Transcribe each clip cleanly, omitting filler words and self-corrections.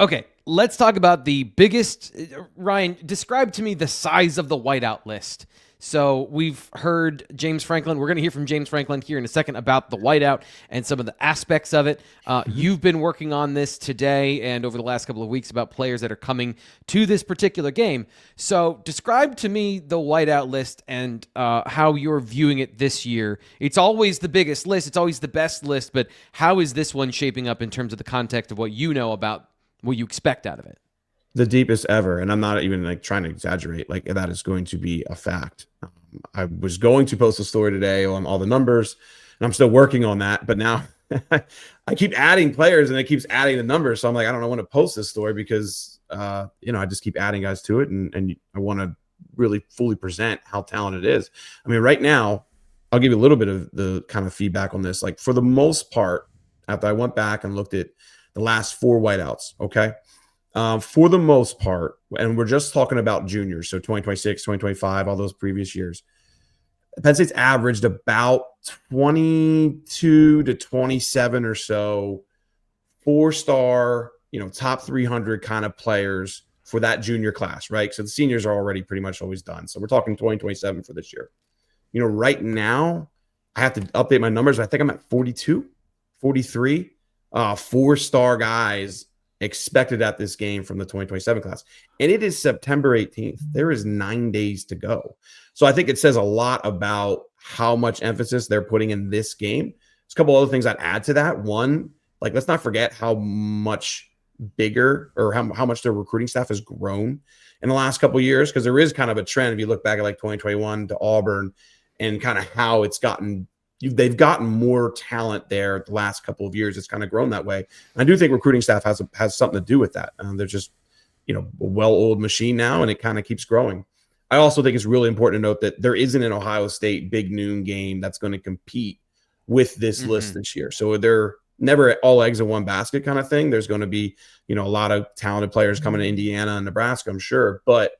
Okay, let's talk about the biggest. Ryan, describe to me the size of the whiteout list. So we've heard James Franklin. We're going to hear from James Franklin here in a second about the whiteout and some of the aspects of it. You've been working on this today and over the last couple of weeks about players that are coming to this particular game. So describe to me the whiteout list and how you're viewing it this year. It's always the biggest list. It's always the best list. But how is this one shaping up in terms of the context of what you know about what you expect out of it? The deepest ever, and I'm not even like trying to exaggerate. Like that is going to be a fact. I was going to post a story today on all the numbers, and I'm still working on that. But now I keep adding players, and it keeps adding the numbers. So I'm like, I don't know when to post this story because I just keep adding guys to it, and I want to really fully present how talented it is. I mean, right now, I'll give you a little bit of the kind of feedback on this. Like for the most part, after I went back and looked at the last 4 whiteouts, okay. For the most part, and we're just talking about juniors, so 2026, 2025, all those previous years, Penn State's averaged about 22 to 27 or so 4-star, top 300 kind of players for that junior class, right? So the seniors are already pretty much always done. So we're talking 2027 for this year. Right now, I have to update my numbers. I think I'm at 42, 43 4-star guys expected at this game from the 2027 class. And it is September 18th. There is 9 days to go. So I think it says a lot about how much emphasis they're putting in this game. There's a couple other things I'd add to that. One, like, let's not forget how much bigger or how much their recruiting staff has grown in the last couple of years, because there is kind of a trend if you look back at like 2021 to Auburn and kind of how it's gotten. They've gotten more talent there the last couple of years. It's kind of grown that way. And I do think recruiting staff has something to do with that. They're just, a well-oiled machine now, and it kind of keeps growing. I also think it's really important to note that there isn't an Ohio State big noon game that's going to compete with this list this year. So they're never all eggs in one basket kind of thing. There's going to be, a lot of talented players coming to Indiana and Nebraska, I'm sure, but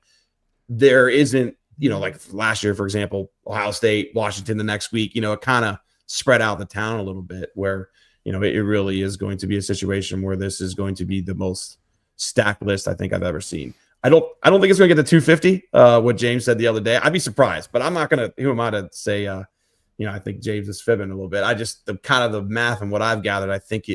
there isn't, like last year, for example, Ohio State, Washington the next week, it kind of spread out the town a little bit where, it really is going to be a situation where this is going to be the most stacked list I think I've ever seen. I don't think it's going to get to 250, what James said the other day. I'd be surprised, but I'm not going to, who am I to say, I think James is fibbing a little bit. I just, the kind of the math and what I've gathered, I think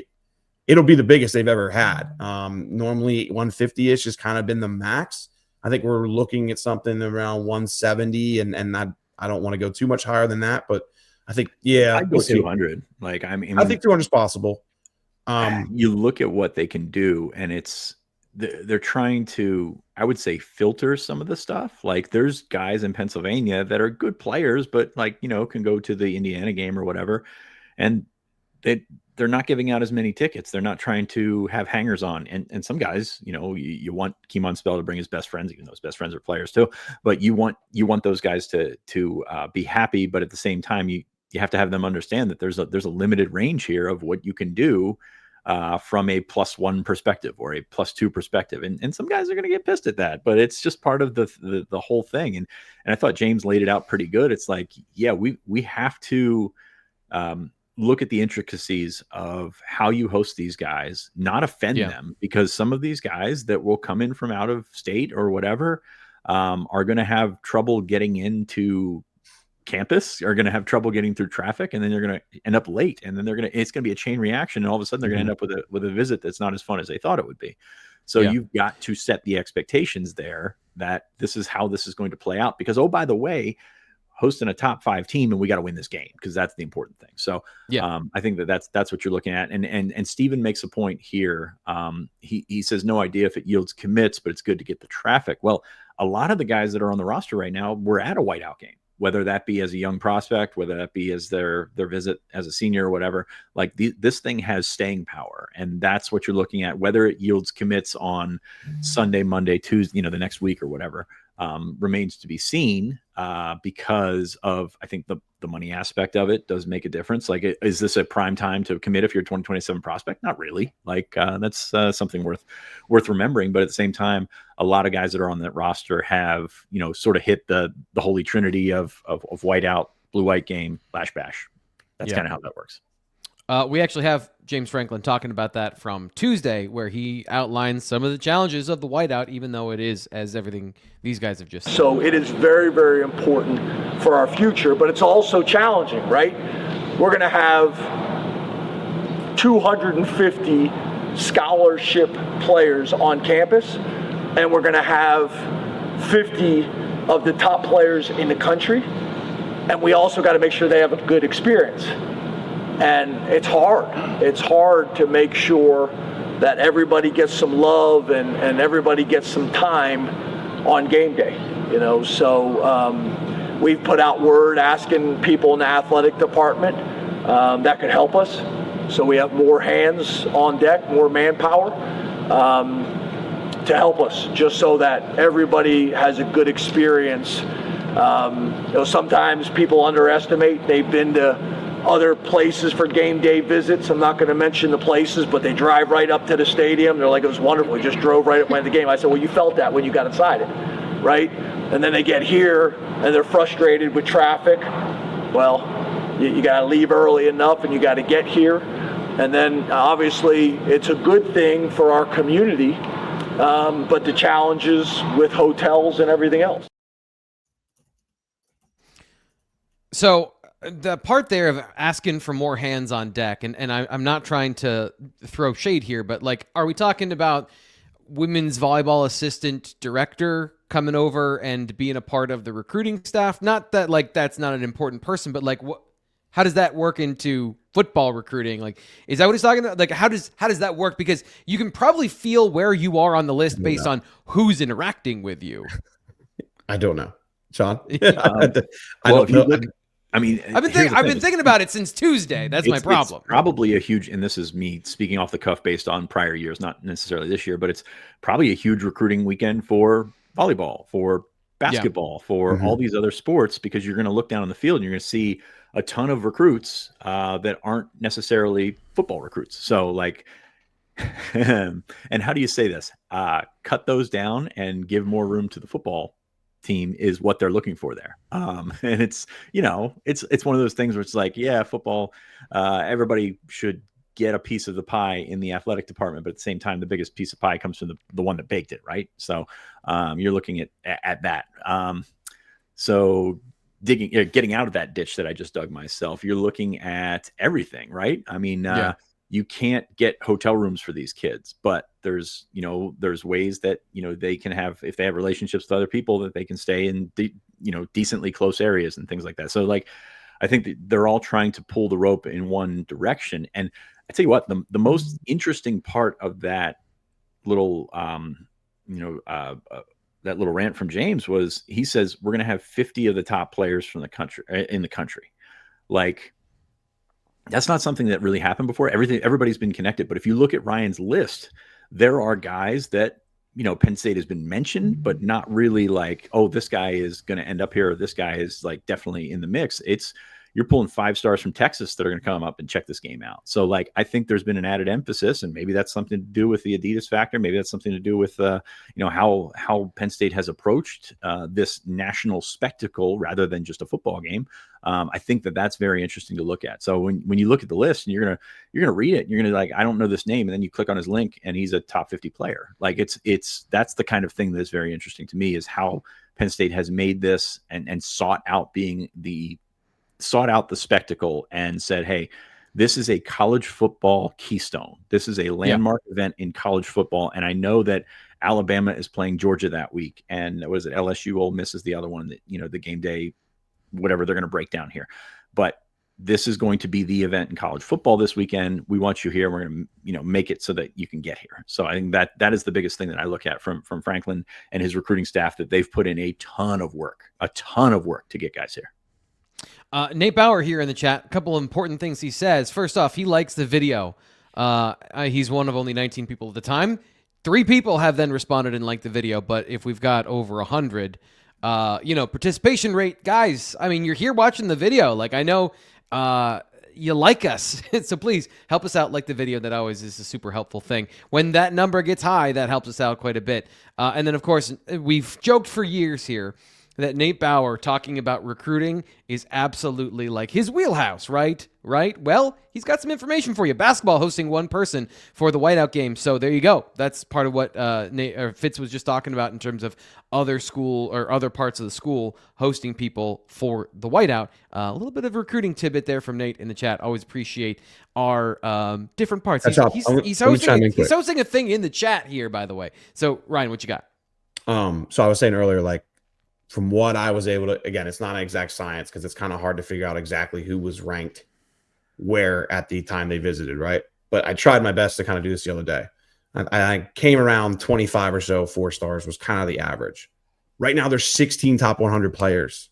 it'll be the biggest they've ever had. Normally 150-ish has kind of been the max. I think we're looking at something around 170, and I don't want to go too much higher than that, but I think, I'd go 200. Like, I mean, I think 200 is possible. You look at what they can do, and they're trying to, I would say, filter some of the stuff. Like, there's guys in Pennsylvania that are good players, but can go to the Indiana game or whatever, and they're not giving out as many tickets. They're not trying to have hangers on. And some guys, you want Keemon Spell to bring his best friends, even though his best friends are players too. But you want those guys to be happy. But at the same time, you have to have them understand that there's a limited range here of what you can do from a +1 perspective or a +2 perspective. And some guys are going to get pissed at that, but it's just part of the whole thing. And I thought James laid it out pretty good. It's like, yeah, we have to look at the intricacies of how you host these guys, not offend them, because some of these guys that will come in from out of state or whatever are going to have trouble getting into campus, are going to have trouble getting through traffic, and then they're going to end up late, and then it's going to be a chain reaction, and all of a sudden they're going to end up with a visit that's not as fun as they thought it would be. So you've got to set the expectations there that this is how this is going to play out, because, oh, by the way, hosting a top 5 team, and we got to win this game, because that's the important thing. So I think that's what you're looking at. And Steven makes a point here. He says, no idea if it yields commits, but it's good to get the traffic. Well, a lot of the guys that are on the roster right now were at a whiteout game, whether that be as a young prospect, whether that be as their visit as a senior or whatever. Like, this thing has staying power, and that's what you're looking at. Whether it yields commits on Sunday, Monday, Tuesday, the next week or whatever, remains to be seen, because of, I think, the money aspect of it does make a difference. Like, is this a prime time to commit if you're a 2027 prospect? Not really. Like, that's something worth remembering. But at the same time, a lot of guys that are on that roster have, sort of hit the holy trinity of whiteout, blue-white game, bash. That's kind of how that works. We actually have James Franklin talking about that from Tuesday, where he outlines some of the challenges of the whiteout, even though it is as everything these guys have just said. So it is very, very important for our future, but it's also challenging, right? We're going to have 250 scholarship players on campus, and we're going to have 50 of the top players in the country, and we also got to make sure they have a good experience. And it's hard. It's hard to make sure that everybody gets some love and everybody gets some time on game day, you know. So we've put out word asking people in the athletic department that could help us. So we have more hands on deck, more manpower to help us, just so that everybody has a good experience. You know, sometimes people underestimate. They've been to other places for game day visits. I'm not going to mention the places, but they drive right up to the stadium. They're like, it was wonderful. We just drove right up to the game. I said, well, you felt that when you got inside it, right? And then they get here and they're frustrated with traffic. Well, you got to leave early enough and you got to get here. And then obviously it's a good thing for our community, but the challenges with hotels and everything else. So the part there of asking for more hands on deck, and I'm not trying to throw shade here, but like, are we talking about women's volleyball assistant director coming over and being a part of the recruiting staff? Not that like that's not an important person, but like how does that work into football recruiting? Like, is that what he's talking about? Like, how does that work? Because you can probably feel where you are on the list based on who's interacting with you. I don't know, Sean. I don't know. I mean, I've been thinking about it since Tuesday. That's my problem. It's probably a huge, and this is me speaking off the cuff based on prior years, not necessarily this year, but it's probably a huge recruiting weekend for volleyball, for basketball, for all these other sports, because you're going to look down on the field and you're going to see a ton of recruits that aren't necessarily football recruits. So like, and how do you say this? Cut those down and give more room to the football team is what they're looking for there. And it's, you know, it's one of those things where it's like, yeah, football, everybody should get a piece of the pie in the athletic department, but at the same time, the biggest piece of pie comes from the one that baked it, right? So you're looking at that. So getting out of that ditch that I just dug myself, you're looking at everything, right? I mean, you can't get hotel rooms for these kids, but there's ways that, they can have, if they have relationships with other people, that they can stay in, decently close areas and things like that. So like, I think that they're all trying to pull the rope in one direction. And I tell you what, the most interesting part of that little, that little rant from James was, he says, we're going to have 50 of the top players from the country in the country. Like, that's not something that really happened before. Everybody's been connected. But if you look at Ryan's list, there are guys that, Penn State has been mentioned, but not really like, oh, this guy is going to end up here, or this guy is like definitely in the mix. You're pulling 5 stars from Texas that are going to come up and check this game out. So like, I think there's been an added emphasis, and maybe that's something to do with the Adidas factor. Maybe that's something to do with, how Penn State has approached this national spectacle rather than just a football game. I think that's very interesting to look at. So when you look at the list and you're going to read it, and you're going to like, I don't know this name. And then you click on his link and he's a top 50 player. Like that's the kind of thing that's very interesting to me, is how Penn State has made this and sought out the spectacle and said, hey, this is a college football keystone. This is a landmark event in college football. And I know that Alabama is playing Georgia that week. And was it LSU? Ole Miss is the other one that, the game day, whatever they're going to break down here. But this is going to be the event in college football this weekend. We want you here. We're going to, make it so that you can get here. So I think that is the biggest thing that I look at from Franklin and his recruiting staff, that they've put in a ton of work to get guys here. Nate Bauer here in the chat. A couple of important things he says. First off, he likes the video. He's one of only 19 people at the time. 3 people have then responded and liked the video, but if we've got over 100, participation rate, guys, I mean, you're here watching the video. Like, I know you like us, so please help us out. Like the video. That always is a super helpful thing. When that number gets high, that helps us out quite a bit. And then, of course, we've joked for years here that Nate Bauer talking about recruiting is absolutely like his wheelhouse, right? Right? Well, he's got some information for you. Basketball hosting one person for the whiteout game. So there you go. That's part of what Fitz was just talking about in terms of other school or other parts of the school hosting people for the whiteout. A little bit of recruiting tidbit there from Nate in the chat. Always appreciate our different parts. He's hosting a thing in the chat here, by the way. So Ryan, what you got? So I was saying earlier, like, from what I was able to, again, it's not an exact science because it's kind of hard to figure out exactly who was ranked where at the time they visited, right? But I tried my best to kind of do this the other day. I came around 25 or so 4-stars was kind of the average. Right now, there's 16 top 100 players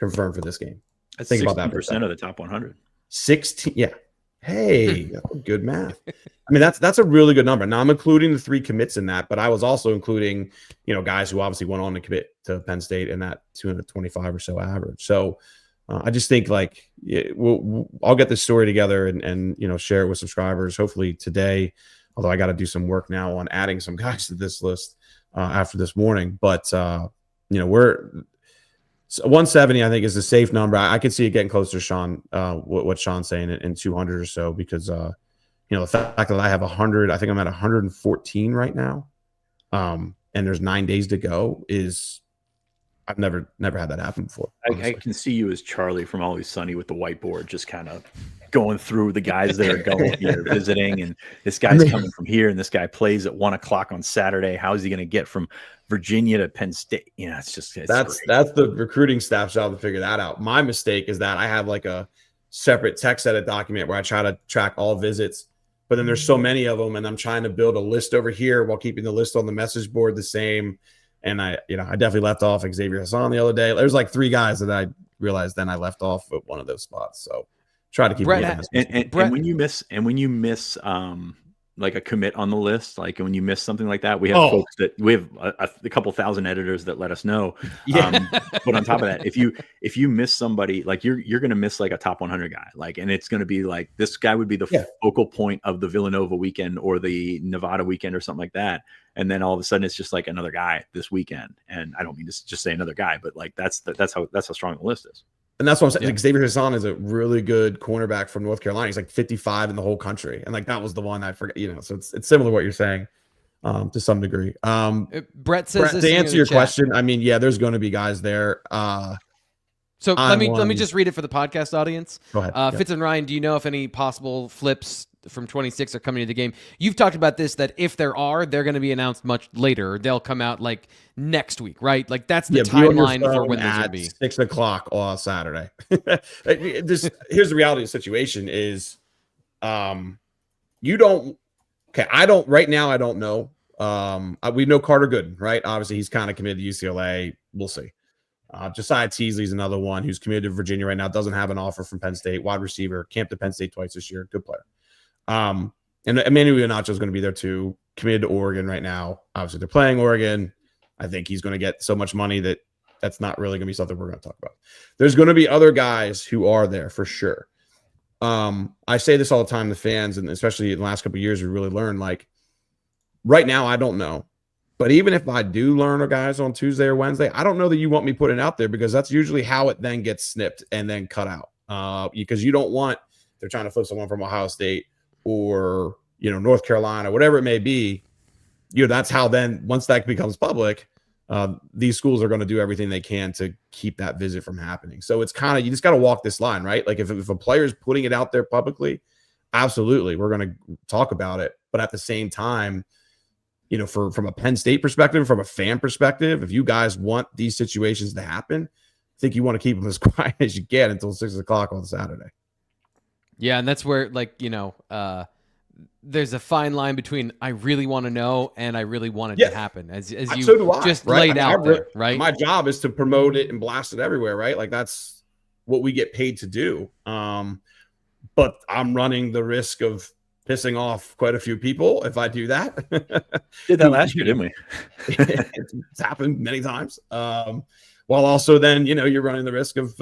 confirmed for this game. Think about that. % of the top 100. 16, yeah. Hey, good math. I mean, that's a really good number. Now I'm including the 3 commits in that, but I was also including, guys who obviously went on to commit to Penn State in that 225 or so average. So I just think like I'll get this story together and share it with subscribers hopefully today. Although I got to do some work now on adding some guys to this list after this morning. But we're 170, I think, is a safe number. I could see it getting closer to Sean, what Sean's saying in 200 or so, because, the fact that I have 100, I think I'm at 114 right now, and there's 9 days to go is I've never had that happen before. I can see you as Charlie from Always Sunny with the whiteboard, just kind of going through the guys that are going here, visiting, and this guy's coming from here, and this guy plays at 1 o'clock on Saturday. How is he going to get from Virginia to Penn State? That's the recruiting staff's job to figure that out. My mistake is that I have like a separate text edit document where I try to track all visits, but then there's so many of them, and I'm trying to build a list over here while keeping the list on the message board the same. And I definitely left off Xavier Hassan the other day. There's like 3 guys that I realized then I left off at one of those spots. So try to keep and when you miss like a commit on the list, like when you miss something like that, we have folks that we have a couple thousand editors that let us know. Yeah. But on top of that, if you miss somebody, like you're going to miss like a top 100 guy, like, and it's going to be like, this guy would be the focal point of the Villanova weekend or the Nevada weekend or something like that. And then all of a sudden it's just like another guy this weekend. And I don't mean to just say another guy, but like, that's how strong the list is. And that's what I'm saying. Yeah. Xavier Hassan is a really good cornerback from North Carolina. He's like 55 in the whole country. And like, that was the one I forgot, so it's similar to what you're saying to some degree. Brett says, to answer your question, I mean, yeah, there's going to be guys there. So let me just read it for the podcast audience. Go ahead. Fitz and Ryan, do you know if any possible flips from 26 are coming to the game? You've talked about this, that if there are, they're going to be announced much later. They'll come out like next week, right? Like that's the timeline for when those will be. 6 o'clock on Saturday. Here's the reality of the situation is you don't – okay, I don't – right now I don't know. We know Carter Gooden, right? Obviously, he's kind of committed to UCLA. We'll see. Josiah Teasley's another one who's committed to Virginia right now, doesn't have an offer from Penn State, wide receiver, camped at Penn State twice this year, good player. And Emmanuel Nacho is going to be there too, committed to Oregon right now. Obviously, they're playing Oregon. I think he's going to get so much money that's not really going to be something we're going to talk about. There's going to be other guys who are there for sure. I say this all the time to fans, and especially in the last couple of years, we really learned, like, right now, I don't know. But even if I do learn guys on Tuesday or Wednesday, I don't know that you want me putting it out there, because that's usually how it then gets snipped and then cut out. Because you don't want, they're trying to flip someone from Ohio State or, North Carolina, whatever it may be. That's how then once that becomes public, these schools are going to do everything they can to keep that visit from happening. So it's kind of, you just got to walk this line, right? Like if a player is putting it out there publicly, absolutely, we're going to talk about it. But at the same time, from a Penn State perspective, from a fan perspective, if you guys want these situations to happen, I think you want to keep them as quiet as you can until 6 o'clock on Saturday. Yeah, and that's where, there's a fine line between I really want to know and I really want it to happen, as you so do I, just right? laid out there, right? My job is to promote it and blast it everywhere, right? Like that's what we get paid to do. But I'm running the risk of pissing off quite a few people if I do that. Did that last year, didn't we? It's happened many times. While also then, you're running the risk of,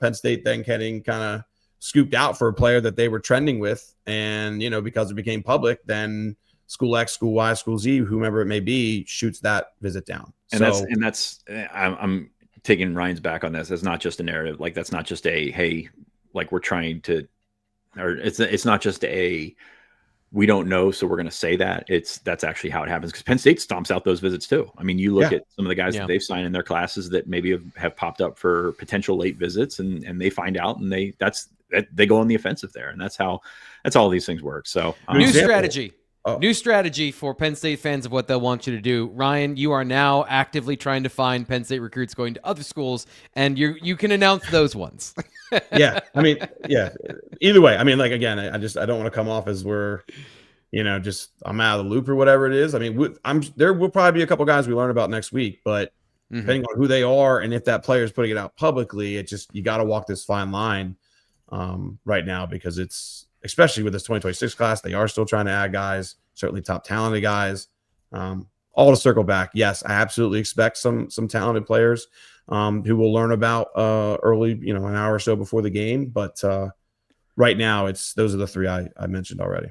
Penn State then getting kind of scooped out for a player that they were trending with. And, because it became public, then school X, school Y, school Z, whomever it may be, shoots that visit down. And that's I'm taking Ryan's back on this. That's not just a narrative. Like that's not just a, hey, like we're trying to, or it's not just a, we don't know, so we're going to say that. That's actually how it happens, because Penn State stomps out those visits too. I mean, you look at some of the guys that they've signed in their classes that maybe have popped up for potential late visits, and they find out, and they go on the offensive there, and that's all these things work. So new strategy. New strategy for Penn State fans of what they'll want you to do. Ryan, you are now actively trying to find Penn State recruits going to other schools, and you can announce those ones. Yeah. I mean, yeah. Either way, I mean, like, again, I don't want to come off as we're, just I'm out of the loop or whatever it is. I mean, there will probably be a couple guys we learn about next week, but depending on who they are and if that player is putting it out publicly, you got to walk this fine line right now, because it's, especially with this 2026 class, they are still trying to add guys, certainly top talented guys. All to circle back, yes, I absolutely expect some talented players who will learn about early, an hour or so before the game. But right now, those are the three I mentioned already.